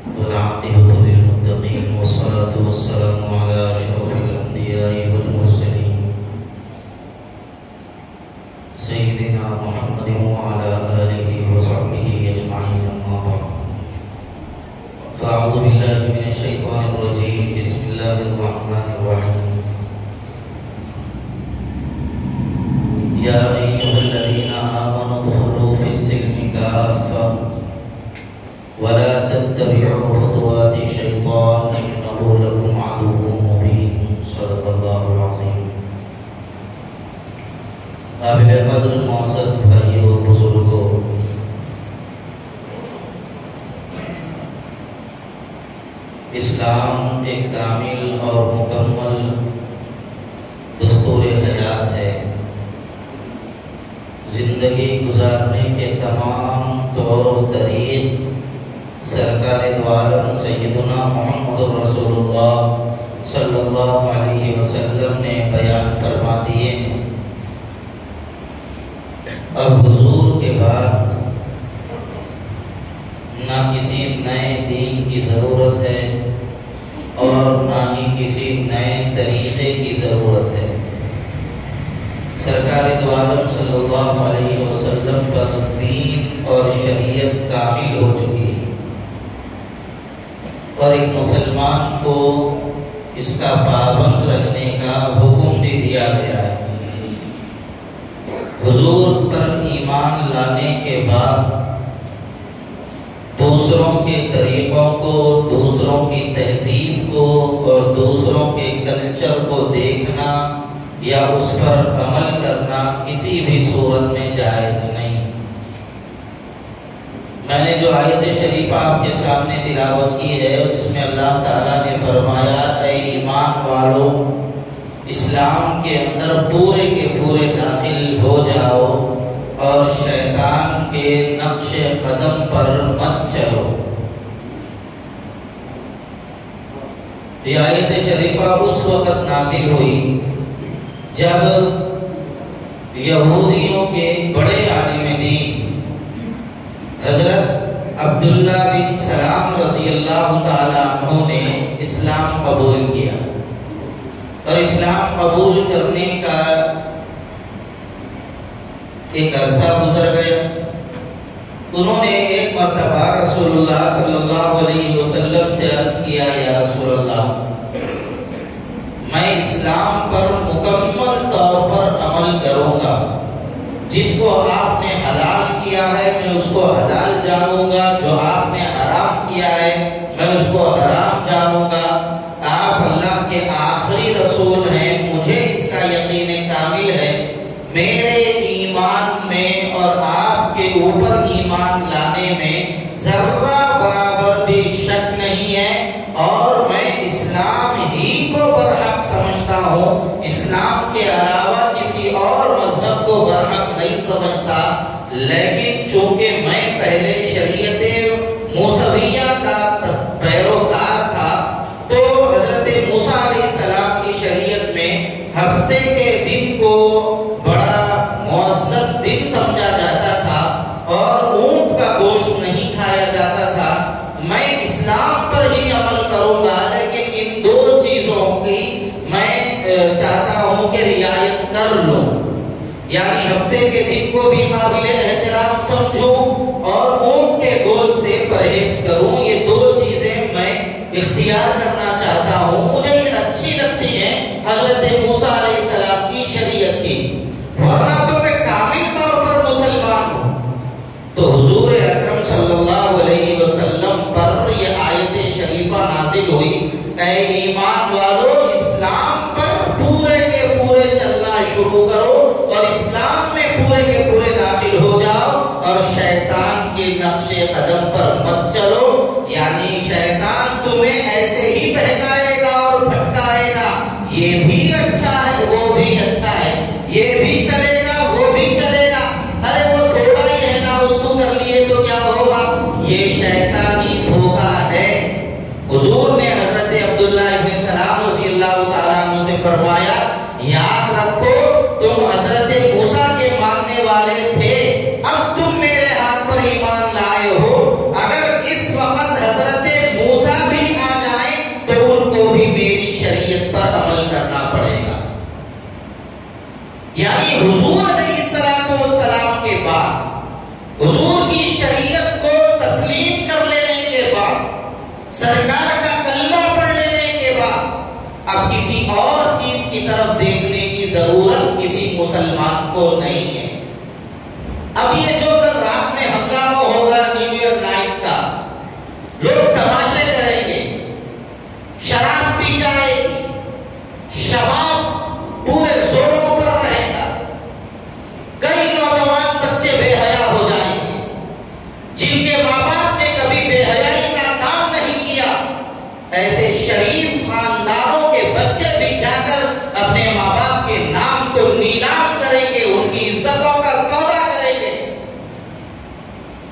والعاقبة للمتقين والصلاة والسلام على أشرف الأنبياء والمرسلين سيدنا محمد وعلى آله وصحبه أجمعين أما بعد فأعوذ بالله من الشيطان الرجيم بسم الله الرحمن الرحيم يا أيها الذين آمنوا ادخلوا في السلم كافة ولا تتبعوا خطوات الشيطان إنه لكم عدو مبين صدق الله العظيم. قابل قدر معزز بھائیوں اور بزرگوں، اسلام ایک کامل اور مکمل دستور حیات ہے۔ زندگی گزارنے کے تمام طور و طریق سرکار دو عالم سیدنا محمد رسول اللہ صلی اللہ علیہ وسلم نے بیان فرما دیے ہیں۔ اب حضور کے بعد نہ کسی نئے دین کی ضرورت ہے اور نہ ہی کسی نئے طریقے کی ضرورت ہے۔ سرکار دو عالم صلی اللہ علیہ وسلم پر دین اور شریعت کامل ہو چکی ہے اور ایک مسلمان کو اس کا پابند رہنے کا حکم بھی دیا گیا ہے۔ حضور پر ایمان لانے کے بعد دوسروں کے طریقوں کو، دوسروں کی تہذیب کو اور دوسروں کے کلچر کو دیکھنا یا اس پر عمل کرنا کسی بھی صورت میں جائز نہیں۔ میں نے جو آیت شریفہ آپ کے سامنے تلاوت کی ہے جس میں اللہ تعالیٰ نے فرمایا اے ایمان والو اسلام کے اندر پورے کے پورے داخل ہو جاؤ اور شیطان کے نقش قدم پر مت چلو۔ یہ آیت شریفہ اس وقت نازل ہوئی جب یہودیوں کے بڑے عالم دین حضرت عبداللہ بن سلام رضی اللہ تعالیٰ عنہ نے اسلام قبول کیا اور اسلام قبول کرنے کا ایک عرصہ گزر گیا۔ انہوں نے ایک مرتبہ رسول اللہ صلی اللہ علیہ وسلم سے عرض کیا یا رسول اللہ میں اسلام پر مکمل طور پر عمل کروں گا، جس کو آپ نے حلال کیا ہے میں اس کو حلال جانوں گا، جو آپ نے حرام کیا ہے میں اس کو حرام جانوں گا۔ آپ اللہ کے آخری رسول ہیں، مجھے اس کا یقین کامل ہے، میرے ایمان میں اور آپ کے اوپر ایمان لانے میں ذرہ برابر بھی شک نہیں ہے اور میں اسلام ہی کو برحق سمجھتا ہوں، اسلام کے علاوہ کسی اور مذہب کو برحق نہیں سمجھتا۔ لیکن چونکہ میں پہلے شریعت موسویہ کا پیروکار تھا تو حضرت موسیٰ علیہ السلام کی شریعت میں ہفتے کے دن کو بڑا معزز دن سمجھا جاتا تھا اور اونٹ کا گوشت نہیں کھایا جاتا تھا۔ میں اسلام پر ہی عمل کروں گا لیکن ان دو چیزوں کی میں چاہتا ہوں کہ رعایت کر لوں، یعنی ہفتے کے دن کو بھی قابل احترام سمجھوں اور اونٹ کے گوشت سے پرہیز کروں۔ یہ دو چیزیں میں اختیار کرنا چاہتا ہوں، مجھے یہ اچھی لگتی ہیں حضرت موسیٰ علیہ السلام کی شریعت کی، ورنہ تو میں کامل طور پر مسلمان ہوں۔ تو حضور اکرم صلی اللہ علیہ وسلم پر یہ آیت شریفہ نازل ہوئی اے ایمان والو اسلام پر پورے کے پورے چلنا شروع کرو اور اسلام میں پورے کے پورے داخل ہو جاؤ اور شیطان کے نقش قدم پر مت چلو، یعنی شیطان تمہیں ایسے ہی بہکائے گا اور بھٹکائے گا، یہ بھی اچھا ہے وہ بھی اچھا ہے، یہ بھی چلے گا وہ بھی چلے گا، ارے وہ تھوڑا ہی ہے نا اس کو کر لیے تو کیا ہوگا، یہ شیطانی دھوکہ ہے۔ حضور نے حضرت عبداللہ بن سلام رضی اللہ تعالیٰ عنہ سے فرمایا یاد رکھو تم حضرت موسیٰ کے ماننے والے تھے، اب تم میرے ہاتھ پر ایمان لائے ہو، اگر اس حضور کی شریعت کو تسلیم کر لینے کے بعد، سرکار کا کلمہ پڑھ لینے کے بعد اب کسی اور چیز کی طرف دیکھنے کی ضرورت کسی مسلمان کو نہیں ہے۔ اب یہ جو کل رات میں ہنگامہ ہوگا نیو ایئر نائٹ کا، لوگ تماشے کریں گے، شراب پی جائے گی، شباب پورے زوروں پر رہے گا، کئی نوجوان بچے بے حیا ہو جائیں گے، جن کے ماں باپ نے کبھی بے حیائی کا کام نہیں کیا، ایسے شریف خاندانوں کے بچے بھی جا کر اپنے ماں باپ کے نام کو نیلام کریں گے، ان کی عزتوں کا سودا کریں گے۔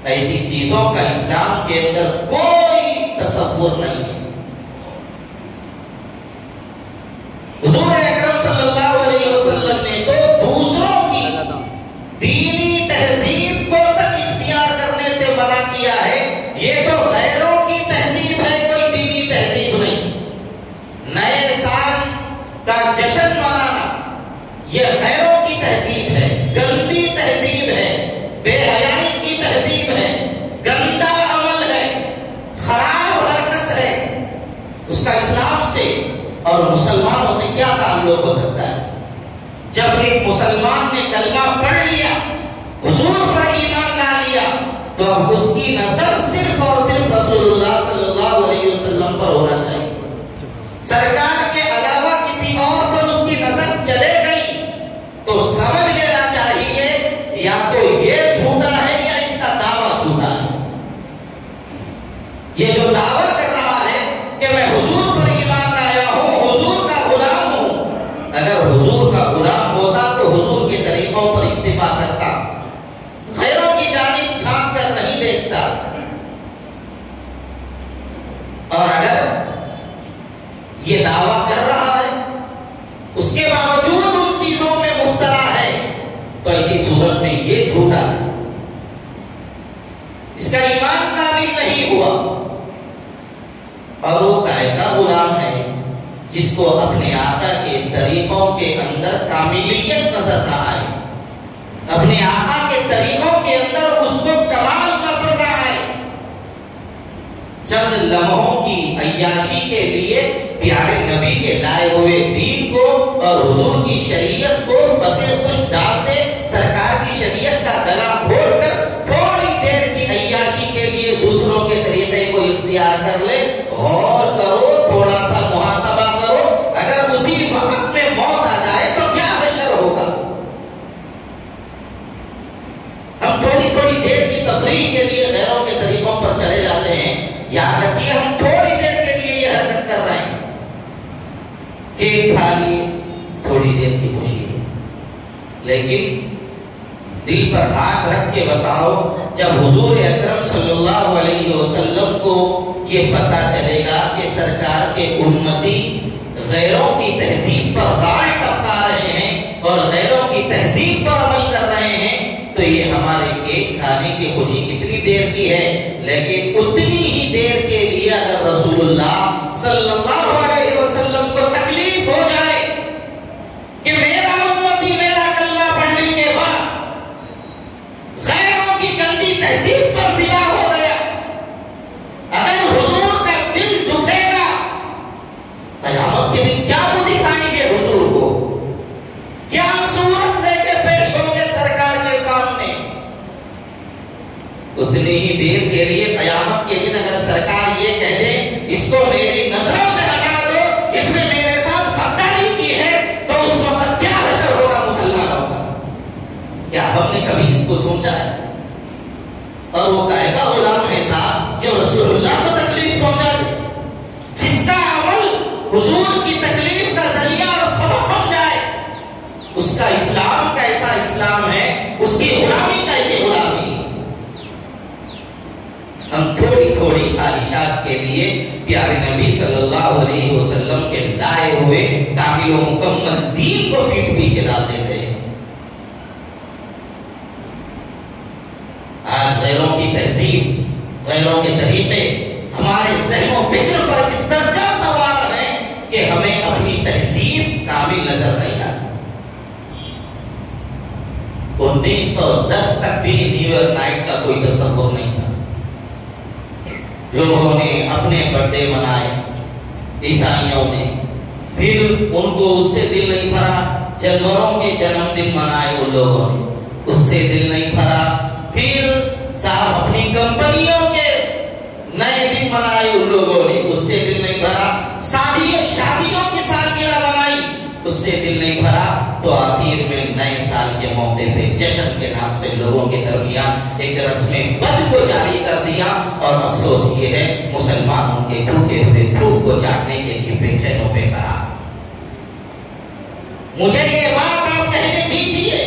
ایسی چیزوں کا اسلام کے اندر کوئی تصور نہیں ہے۔ حضور اکرم صلی اللہ علیہ وسلم نے تو دوسروں کی دینی تہذیب کو تک اختیار کرنے سے منع کیا ہے، یہ تو غیروں کی تہذیب ہے، کوئی دینی تہذیب نہیں۔ نئے سال کا جشن منانا یہ غیروں کی تہذیب ہے، گندی تہذیب ہے، بے حیائی کی تہذیب ہے، گندا عمل ہے، خراب حرکت ہے۔ اس کا اسلام سے اور مسلمانوں سے کیا تعلق ہو سکتا ہے؟ جب ایک مسلمان نے کلمہ پڑھ لیا، حضور پر ایمان لا لیا، تو اب اس کی نظر صرف اور صرف رسول اللہ صلی اللہ علیہ وسلم پر ہونا چاہیے۔ سرکار کے علاوہ کسی اور پر اس کی نظر چلے گئی تو سمجھ لینا چاہیے یا تو یہ جھوٹا ہے یا اس کا دعویٰ جھوٹا ہے۔ یہ جو دعویٰ کر رہا ہے کہ میں حضور پر ایمان لایا ہوں، حضور کا غلام ہوں، اگر حضور کا غلام ہوتا تو حضور کے طریقوں پر اکتفا کرتا، غیروں کی جانب جھانک کر نہیں دیکھتا۔ اور اگر یہ دعویٰ کر رہا ہے، اس کے باوجود ان چیزوں میں مبتلا ہے، تو ایسی صورت میں یہ جھوٹا ہے، اس کا ایمان کامل نہیں ہوا، اور وہ کائے کا غلام ہے جس کو اپنے آقا کے طریقوں کے اندر کاملیت نظر نہ آئے، اپنے آقا کے طریقوں کے اندر اس کو کمال نظر نہ آئے۔ چند لمحوں کی عیاشی کے لیے پیارے نبی کے لائے ہوئے دین کو اور حضور کی شریعت کو بسے خوش ڈال دے، سرکار کی شریعت کا گلا گھونٹ کر تھوڑی دیر کی عیاشی کے لیے دوسروں کے طریقے کو اختیار کر لے۔ غور کرو، تھوڑا سا محاسبہ کرو، اگر اسی وقت میں موت آ جائے تو کیا حشر ہوگا؟ ہم تھوڑی تھوڑی دیر کی تفریح کے لیے غیروں کے طریقوں پر چلے جاتے ہیں، یاد رکھیے ہم تھوڑی دیر کے لیے یہ حرکت کر رہے ہیں، کیک کھا لیے، تھوڑی دیر کی خوشی ہے، لیکن دل پر ہاتھ رکھ کے بتاؤ، جب حضور اکرم صلی اللہ علیہ وسلم کو یہ پتا چلے گا کہ سرکار کے امتی غیروں کی تہذیب پر راڑ ٹپکا رہے ہیں اور غیروں کی تہذیب پر عمل کر رہے ہیں، تو یہ ہمارے کیک کھانے کی خوشی کتنی دیر کی ہے، لیکن اتنی ہی دیر کے لیے اگر رسول اللہ صلی اللہ علیہ وسلم کو تکلیف ہو جائے کہ میرا امتی میرا کلمہ پڑھنے کے بعد غیروں کی گندی تہذیب پر فدا ہو گیا، اگر حضور کا دل دکھے گا، قیامت کے دن کیا وہ دکھائیں گے حضور کو، کیا صورت لے کے پیش ہوں گے سرکار کے سامنے؟ اتنی ہی دیر کے لیے قیامت کے دن اگر سرکار یہ کہہ دے اس کو میری نظروں سے ہٹا دو، اس نے میرے ساتھ غداری کی ہے، تو اس وقت کیا حشر ہوگا مسلمانوں کا؟ کیا ہم نے کبھی اس کو سوچا ہے؟ اور وہ کائے کا غلام ہے صاحب جو رسول اللہ کو تکلیف پہنچا دے، جس کا عمل حضور کی تکلیف کا ذریعہ اور سبب بن جائے، اس کا اسلام کیسا اسلام ہے، اس کی غلامی کیسی غلامی۔ ہم تھوڑی تھوڑی خواہشات کے لیے پیارے نبی صلی اللہ علیہ وسلم کے لائے ہوئے کامل و مکمل دین کو پیٹ پیچھے ڈال دیتے ہیں۔ آج غیروں کی تہذیب، غیروں کے طریقے ہمارے ذہن و فکر پر اس درجہ سوار ہیں کہ ہمیں اپنی تہذیب کامل نظر نہیں آتی۔ 1910 تک بھی نیو ایئر نائٹ کا کوئی تصور نہیں تھا. لوگوں نے اپنے برتھ ڈے منائے عیسائیوں نے، پھر ان کو اس سے دل نہیں بھرا. جانوروں کے جنم دن منائے ان لوگوں نے، اس سے دل نہیں بھرا. پھر صاحب اپنی کمپنیوں کے نئے دن منائے ان لوگوں نے، اس سے دل نہیں بھرا. شادیوں کی سالگرہ منائی، اس سے دل نہیں بھرا. تو آخر میں نئے سال کے موقع پہ جشن کے نام سے لوگوں کے درمیان ایک رسم بد کو جاری کر دیا. اور افسوس یہ ہے مسلمان ان کے تھوکے ہوئے تھوک کو چاٹنے کے لیے بے چینوں پہ کرا. مجھے یہ بات آپ کہنے دیجیے،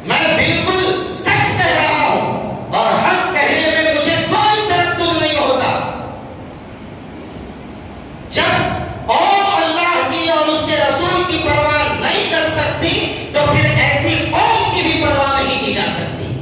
میں بالکل سچ کہہ رہا ہوں اور حق کہنے میں مجھے کوئی تردد نہیں ہوتا. جب قوم اللہ کی اور اس کے رسول کی پرواہ نہیں کر سکتی تو پھر ایسی قوم کی بھی پرواہ نہیں کی جا سکتی.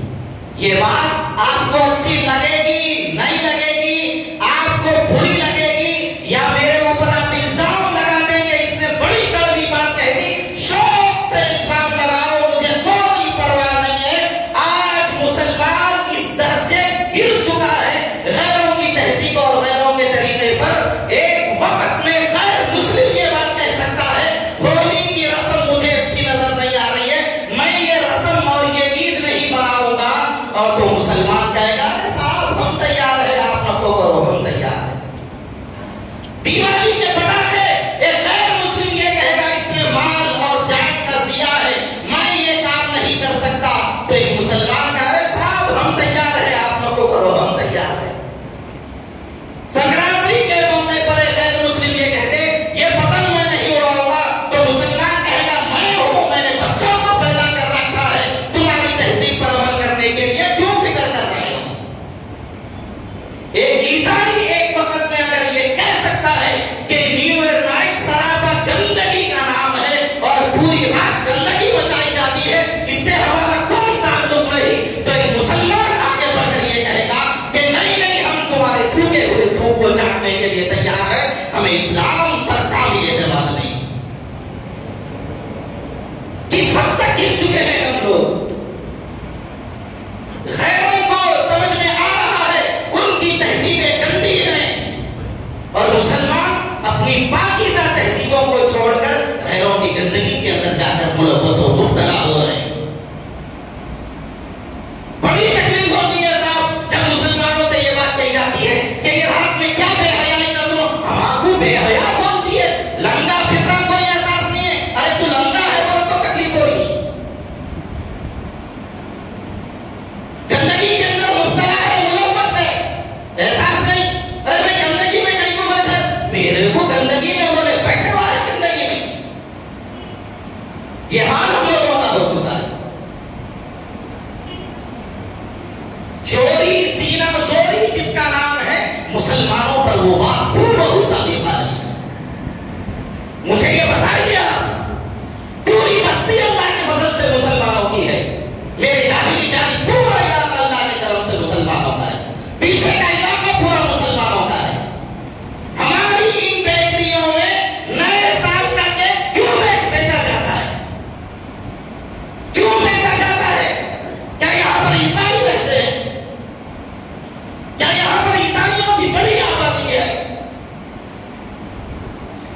یہ بات آپ کو اچھی لگے گی نہیں لگے گی، آپ کو بری لگے گی، یا میرے اوپر آپ الزام لگا دیں کہ اس نے بڑی کڑوی بات کہہ دی. شوق سے الزام لگاؤ، مجھے کوئی پرواہ نہیں ہے. آج مسلمان اس درجے گر چکا ہے غیروں کی تہذیب اور غیروں کے طریقے پر. ایک وقت میں غیر مسلم یہ بات کہہ سکتا ہے ہولی کی رسم مجھے اچھی نظر نہیں آ رہی ہے، میں یہ رسم اور یہ عید نہیں مناؤں گا. اور تو مسلمان کہے گا صاحب ہم تیار ہیں، آپ نہ تو کرو، ہم تیار ہیں. دیوالی کے بنا ہے ایک غیر مسلم یہ کہے گا اس میں مال اور جان کا ضیاع ہے، میں یہ کام نہیں کر سکتا. تو ایک مسلمان کہہ رہے صاحب ہم تیار ہیں، آپ نہ تو کرو، ہم تیار ہیں. سنکرانتی کے موقع پر ایک غیر مسلم یہ کہتے یہ پتنگ میں نہیں اڑاؤں گا. تو مسلمان کہے گا میں ہوں، میں نے بچوں کو پیدا کر رکھا ہے تمہاری تہذیب پر عمل کرنے کے لیے، کیوں فکر کر رہے ہو. ایک عیسائی ایک وقت میں اگر یہ کہہ سکتا ہے کہ نیو ایئر نائٹ سراپا گندگی کا نام ہے اور پوری رات گندگی مچائی جاتی ہے، اس سے ہمارا کوئی تعلق نہیں، تو ایک مسلمان آگے بڑھ کر یہ کہے گا کہ نہیں ہم تمہارے تھوکے ہوئے تھوک کو چاٹنے کے لیے تیار ہے، ہمیں اسلام پر قابل اعتماد نہیں. کس حد تک گر چکے ہیں ہم لوگ. غیروں کو سمجھ میں آ رہا ہے ان کی تہذیبیں گندی ہیں، اور مسلمان اپنی پاکیزہ تہذیبوں کو چھوڑ کر غیروں کی گندگی کے اندر جا کر ملوث و مبتلا ہو رہے ہیں. بڑی تکلیف ہوتی ہے صاحب جب مسلمانوں سے یہ بات کہی جاتی ہے کہ یہ رات میں کیا بے حیائی کر دو. ہم کو بے حیا بولتی ہے، لنگا پھرنا کوئی احساس نہیں ہے. ارے تو لنگا ہے بول تو تکلیف ہو رہی اس کو. گندگی کے اندر مبتلا ہے، ملوث ہے، احساس نہیں. ارے بھائی گندگی میں کہیں کو بیٹھے، میرے کو گندگی میں بولے بیٹھے والے گندگی میں. یہ حال ہم لوگوں کا ہو چکا ہے. چوری سینہ زوری جس کا نام ہے، مسلمانوں پر وہ بات بہت زیادہ خالی ہے. مجھے یہ بتائیے آپ پوری بستی اللہ کے فضل سے مسلمانوں کی ہے، میری داخلی جان پورا علاقہ اللہ کے کرم سے مسلمانوں کا ہے، پیچھے کا علاقہ پورا مسلمانوں کا ہے. ہماری ان بیکریوں میں نئے سال کا کیک کیوں بیچا جاتا ہے؟ کیوں بیچا جاتا ہے؟ کیا یہاں پر عیسائی رہتے ہیں؟ کیا یہاں پر عیسائیوں کی بڑی آبادی ہے؟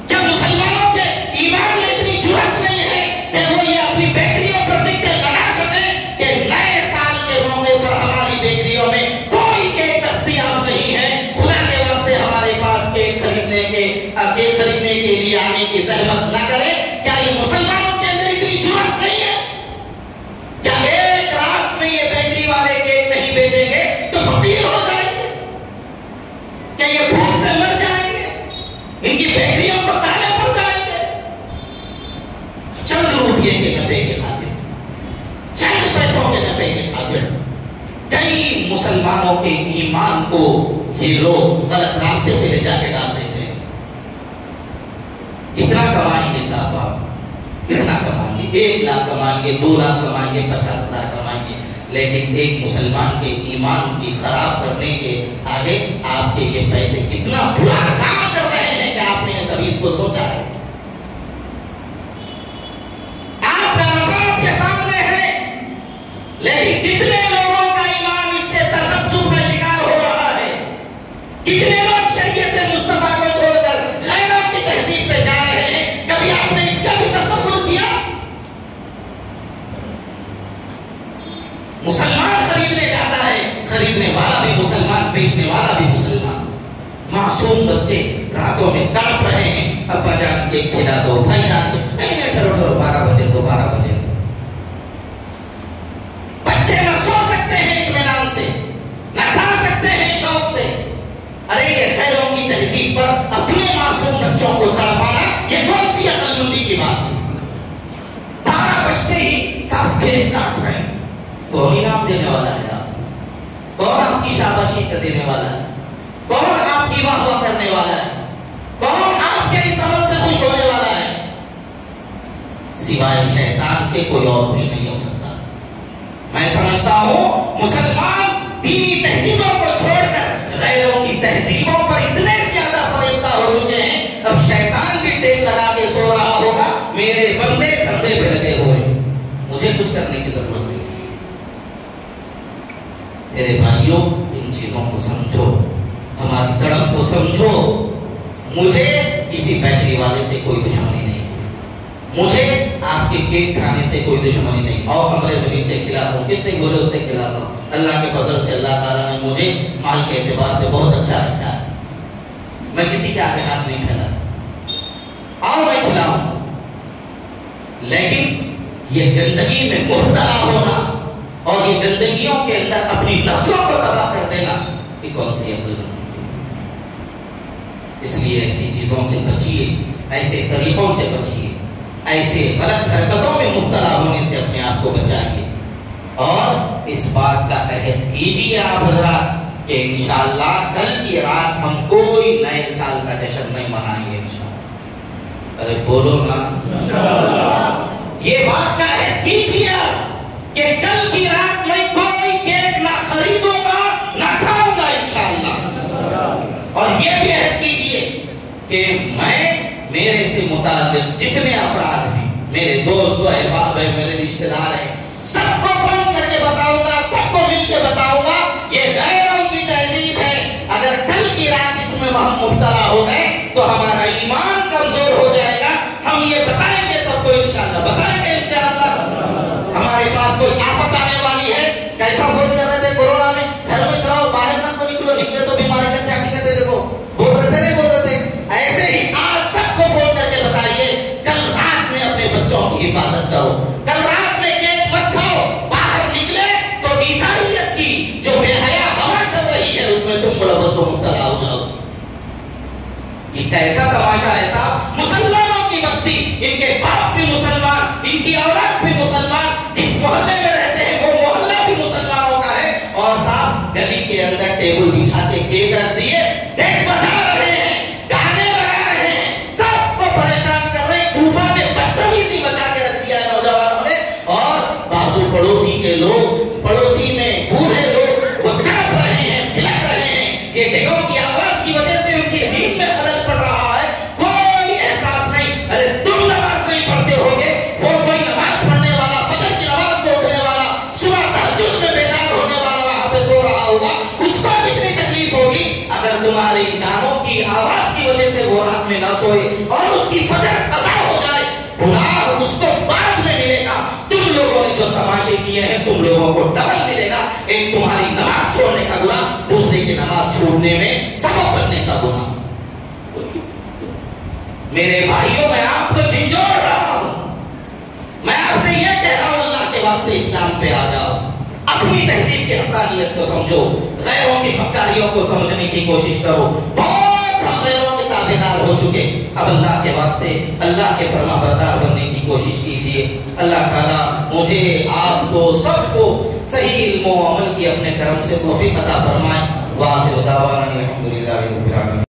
کیا مسلمانوں کے ایمان میں اتنی جرأت نہیں ہے کہ وہ یہ اپنی بیکریوں پر لکھ کے لگا سکیں کہ نئے سال کے موقع پر ہماری بیکریوں میں کوئی کیک دستیاب نہیں ہے، خدا کے واسطے ہمارے پاس کیک خریدنے کے لیے آنے کی زحمت نہ کرے؟ کیا یہ مسلمانوں کے اندر اتنی جرأت نہیں ہے؟ کیا ایک رات میں یہ بیکری والے کیک نہیں بیچیں گے تو فقیر ہو جائیں گے؟ کیا یہ بھوک سے مر جائیں گے؟ ان کی بیکریوں کو تالے پڑ جائیں گے؟ چند روپیے کے نفع کے خاطر، چند پیسوں کے نفع کے خاطر کئی مسلمانوں کے ایمان کو یہ لوگ غلط راستے پہ لے جا کے ڈال دیتے ہیں. کتنا کمائیں گے صاحب آپ؟ کتنا کمائیں گے؟ 1 لاکھ کمائیں گے، 2 لاکھ کمائیں گے، 50,000 کمائیں گے، لیکن ایک مسلمان کے ایمان کی خراب کرنے کے آگے آپ کے یہ پیسے کتنا برا کام کر رہے ہیں کہ آپ نے کبھی اس کو سوچا ہے؟ آپ کا نفع آپ کے سامنے ہے. مسلمان خریدنے جاتا ہے، خریدنے والا بھی مسلمان، بیچنے والا بھی مسلمان۔ معصوم بچے راتوں میں تڑپ رہے ہیں، ابا جان کے کھلا دو، بھائی جان کے، نہیں ٹھہرو 12 بجے دو، 12 بجے دو۔ بچے نہ سو سکتے ہیں اطمینان سے، نہ کھا سکتے ہیں شوق سے۔ ارے یہ خیروں کی تہذیب پر اپنے معصوم بچوں کو تڑپانا، یہ کون سی عقل مندی کی بات ہے؟ 12 بجتے ہی صاحب کیک کاٹ رہے ہیں۔ کون انعام دینے والا ہے آپ؟ کون آپ کی شاباشی کا دینے والا ہے؟ کون آپ کی واہ واہ کرنے والا ہے؟ کون آپ کے اس عمل سے خوش ہونے والا ہے؟ سوائے شیطان کے کوئی اور خوش نہیں ہو سکتا۔ میں سمجھتا ہوں مسلمان دینی تہذیبوں کو چھوڑ کر غیروں کی تہذیبوں پر اتنے زیادہ فریفتہ ہو چکے ہیں، اب شیطان بھی ٹیک لگا کے سو رہا ہوگا، میرے بندے دھندے پہ لگے ہوئے ہیں، مجھے کچھ کرنے کی ضرورت نہیں۔ میرے بھائیوں، ان چیزوں کو سمجھو، ہماری تڑپ کو سمجھو۔ مجھے کسی بیکری والے سے کوئی دشمنی نہیں ہے، مجھے آپ کے کیک کھانے سے کوئی دشمنی نہیں، اور کمرے میں نیچے کھلاتا ہوں، کتنے بولے اتنے کھلاتا ہوں۔ اللہ کے فضل سے اللہ تعالیٰ نے مجھے مال کے اعتبار سے بہت اچھا رکھا ہے، میں کسی کے آگے ہاتھ نہیں پھیلاتا، اور میں کھلاؤں۔ لیکن یہ گندگی میں مبتلا ہونا اور یہ گندگیوں کے اندر اپنی نسلوں کو تباہ کر دینا، یہ کون سی عقل ہے؟ اس لیے ایسی چیزوں سے بچیے، ایسے طریقوں سے بچیے، ایسے غلط حرکتوں میں مبتلا ہونے سے اپنے آپ کو بچائیے، اور اس بات کا عہد کیجیے آپ حضرات کہ انشاءاللہ کل کی رات ہم کوئی نئے سال کا جشن نہیں منائیں گے انشاءاللہ۔ ارے بولو نا انشاءاللہ، یہ بات کا عہد کیجیے کہ کل کی رات میں کوئی کیک نہ خریدوں گا، نہ کھاؤں گا انشاءاللہ۔ اور یہ بھی عہد کیجیے کہ میں میرے سے متعلق جتنے افراد ہیں، میرے دوست و احباب ہیں، میرے رشتہ دار ہیں، سب کو فون کر کے بتاؤں گا، سب کو مل کے بتاؤں گا، یہ غیروں کی تہذیب ہے۔ اگر کل کی رات اس میں ہم مبتلا ہو گئے تو ہمارا ایمان کمزور ہو جائے گا۔ ہم یہ بتائیں گے سب کو انشاءاللہ، بتائیں گے انشاءاللہ۔ ہمارے پاس کوئی آفت آنے والی ہے، کیسا فون کر رہے تھے کورونا میں، گھر میں چلاؤ، باہر نہ تو نکلو، نکلے تو بیماری کا کیا حقیقت ہے، دیکھو بول رہے تھے نہیں بول رہے تھے، ایسے ہی آج سب کو فون کر کے بتائیے کل رات میں اپنے بچوں کی حفاظت کرو، کل رات میں کیک مت کھاؤ، باہر نکلے تو عیسائیت کی جو بے حیا ہوا چل رہی ہے اس میں تم ملوث و مبتلا ہو جاؤ۔ یہ کیسا تماشا ہے صاحب، مسلمانوں کی بستی، ان کے باپ بھی مسلمان، ان کی اولاد بھی مسلمان، جس محلے میں رہتے ہیں وہ محلہ بھی مسلمانوں کا ہے، اور صاحب گلی کے اندر ٹیبل بچھا کے کیک رکھ دیے، ڈیک بجا رہے ہیں، گانے لگا رہے ہیں، سب کو پریشان کر رہے ہیں۔ کوفہ میں بدتمیزی بچا کے رکھ دیا ہے نوجوانوں نے، اور بازو پڑوسی کے لوگ، پڑوسی میں بوڑھے لوگ وہ تڑپ رہے ہیں، بلک رہے ہیں، یہ ڈیگوں کی آواز کی وجہ سے ان کی نیند میں خلل پڑ رہا ہے، کوئی احساس نہیں۔ ارے تم نماز نہیں پڑھتے ہوگے، وہ کوئی نماز پڑھنے والا، فجر کی نماز کو اٹھنے والا، صبح تہجد میں بیدار ہونے والا وہاں پہ سو رہا ہوگا، اس کو کتنی تکلیف ہوگی اگر تمہاری کانوں کی آواز کی وجہ سے وہ رات میں نہ سوئے اور اس کی فجر قضا ہو جائے، گناہ اس کو بعد میں ملے گا۔ تم لوگوں نے جو تماشے کیے ہیں تم لوگوں کو ڈبل ملے گا، ایک تمہاری نماز چھوڑنے کا گناہ، دوسرے کی نماز چھوڑنے میں سبب بننے کا گناہ۔ میرے بھائیوں، میں آپ کو جھنجھوڑ رہا ہوں، میں آپ سے یہ کہہ رہا ہوں اللہ کے واسطے اسلام پہ آ جاؤ، اپنی تہذیب کی حقانیت کو سمجھو، غیروں کی مکاریوں کو سمجھنے کی کوشش کرو۔ بہت ہم غیروں کے تابعدار ہو چکے، اب اللہ کے واسطے اللہ کے فرما بردار بننے کی کوشش کیجئے۔ اللہ تعالیٰ مجھے، آپ کو، سب کو صحیح علم و عمل کی اپنے کرم سے توفیق عطا فرمائے۔ وآخر دعوانا الحمدللہ رب العالمین۔